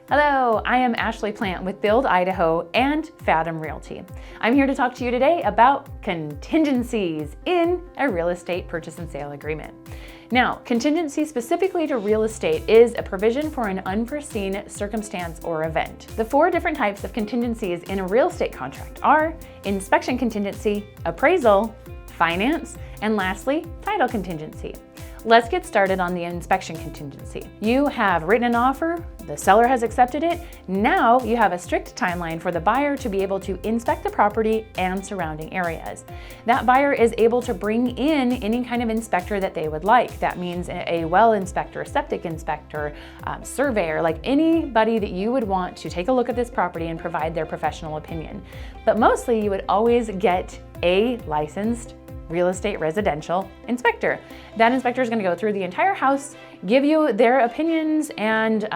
Hello, I am Ashley Plant with Build Idaho and Fathom Realty. I'm here to talk to you today about contingencies in a real estate purchase and sale agreement. Now, contingency specifically to real estate is a provision for an unforeseen circumstance or event. The four different types of contingencies in a real estate contract are inspection contingency, appraisal, finance, and lastly, title contingency. Let's get started on the inspection contingency. You have written an offer, the seller has accepted it. Now you have a strict timeline for the buyer to be able to inspect the property and surrounding areas. That buyer is able to bring in any kind of inspector that they would like. That means a well inspector, septic inspector, surveyor, like anybody that you would want to take a look at this property and provide their professional opinion. But mostly you would always get a licensed real estate residential inspector. That inspector is going to go through the entire house, give you their opinions and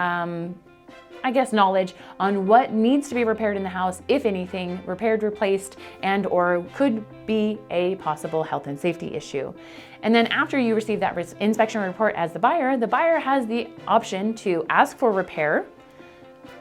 knowledge on what needs to be repaired in the house, if anything, repaired, replaced, and or could be a possible health and safety issue. And then after you receive that inspection report as the buyer has the option to ask for repair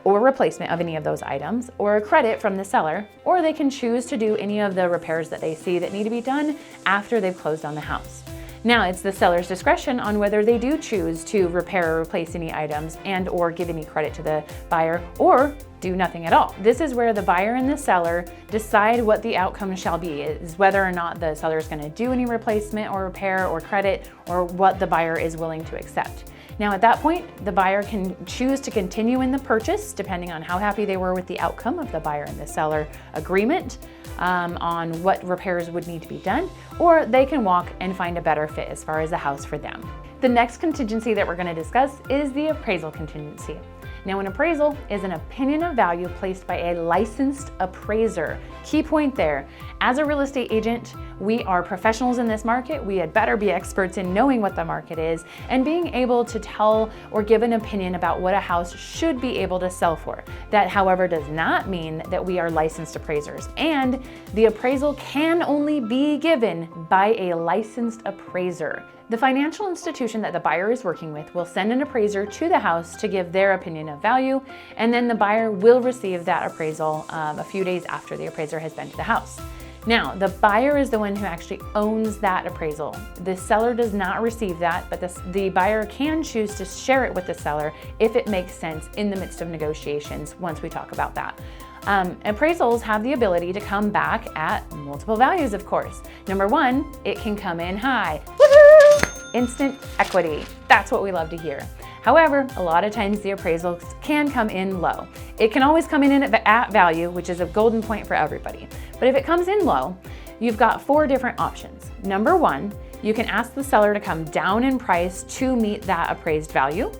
or replacement of any of those items, or a credit from the seller, or they can choose to do any of the repairs that they see that need to be done after they've closed on the house. Now it's the seller's discretion on whether they do choose to repair or replace any items and or give any credit to the buyer or do nothing at all. This is where the buyer and the seller decide what the outcome shall be, is whether or not the seller is going to do any replacement or repair or credit, or what the buyer is willing to accept. Now at that point, the buyer can choose to continue in the purchase depending on how happy they were with the outcome of the buyer and the seller agreement on what repairs would need to be done, or they can walk and find a better fit as far as a house for them. The next contingency that we're going to discuss is the appraisal contingency. Now, an appraisal is an opinion of value placed by a licensed appraiser. Key point there, as a real estate agent, we are professionals in this market. We had better be experts in knowing what the market is and being able to tell or give an opinion about what a house should be able to sell for. That, however, does not mean that we are licensed appraisers, and the appraisal can only be given by a licensed appraiser. The financial institution that the buyer is working with will send an appraiser to the house to give their opinion of value, and then the buyer will receive that appraisal a few days after the appraiser has been to the house. Now, the buyer is the one who actually owns that appraisal. The seller does not receive that, but the buyer can choose to share it with the seller if it makes sense in the midst of negotiations once we talk about that. Appraisals have the ability to come back at multiple values, of course. Number one, it can come in high. Woohoo! Instant equity. That's what we love to hear. However, a lot of times the appraisals can come in low. It can always come in at value, which is a golden point for everybody. But if it comes in low, you've got four different options. Number one, you can ask the seller to come down in price to meet that appraised value.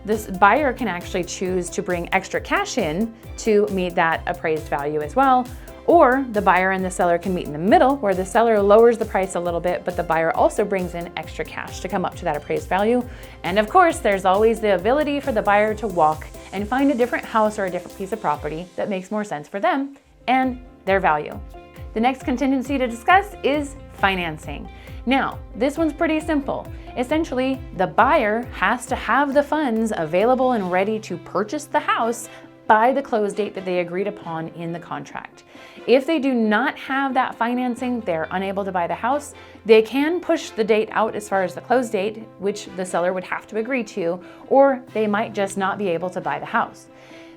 This buyer can actually choose to bring extra cash in to meet that appraised value as well. Or the buyer and the seller can meet in the middle, where the seller lowers the price a little bit, but the buyer also brings in extra cash to come up to that appraised value. And of course, there's always the ability for the buyer to walk and find a different house or a different piece of property that makes more sense for them and their value. The next contingency to discuss is financing. Now, this one's pretty simple. Essentially, the buyer has to have the funds available and ready to purchase the house by the close date that they agreed upon in the contract. If they do not have that financing, they're unable to buy the house. They can push the date out as far as the close date, which the seller would have to agree to, or they might just not be able to buy the house.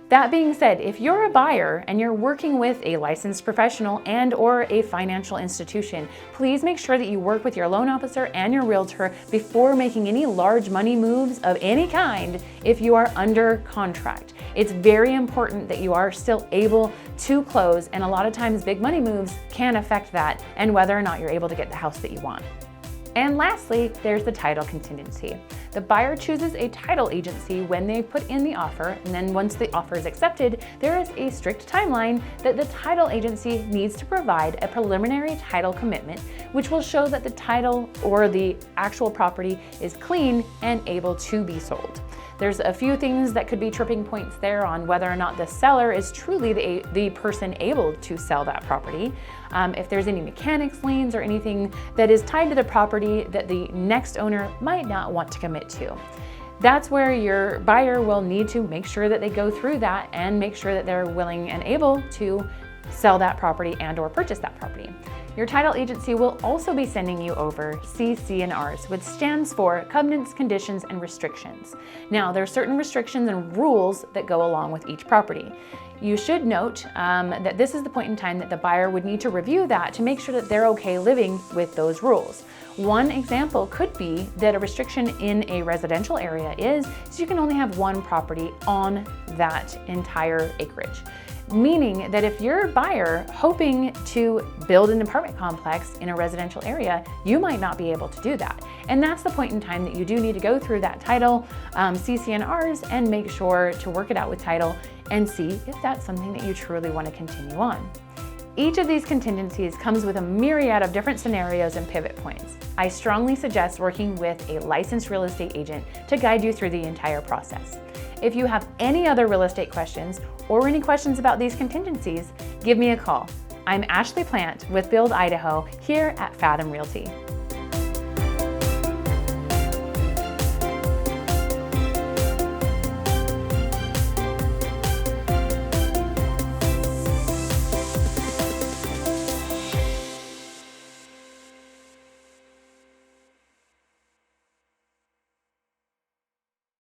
That being said, if you're a buyer and you're working with a licensed professional and or a financial institution, please make sure that you work with your loan officer and your realtor before making any large money moves of any kind if you are under contract. It's very important that you are still able to close, and a lot of times big money moves can affect that and whether or not you're able to get the house that you want. And lastly, there's the title contingency. The buyer chooses a title agency when they put in the offer, and then once the offer is accepted, there is a strict timeline that the title agency needs to provide a preliminary title commitment, which will show that the title or the actual property is clean and able to be sold. There's a few things that could be tripping points there on whether or not the seller is truly the person able to sell that property. If there's any mechanics liens or anything that is tied to the property that the next owner might not want to commit to. That's where your buyer will need to make sure that they go through that and make sure that they're willing and able to sell that property and or purchase that property. Your title agency will also be sending you over CCNRs, which stands for Covenants, Conditions, and Restrictions. Now, there are certain restrictions and rules that go along with each property. You should note that this is the point in time that the buyer would need to review that to make sure that they're okay living with those rules. One example could be that a restriction in a residential area is you can only have one property on that entire acreage. Meaning that if you're a buyer hoping to build an apartment complex in a residential area, you might not be able to do that. And that's the point in time that you do need to go through that title CCNRs and make sure to work it out with title and see if that's something that you truly want to continue on. Each of these contingencies comes with a myriad of different scenarios and pivot points. I strongly suggest working with a licensed real estate agent to guide you through the entire process. If you have any other real estate questions or any questions about these contingencies, give me a call. I'm Ashley Plant with Build Idaho here at Fathom Realty.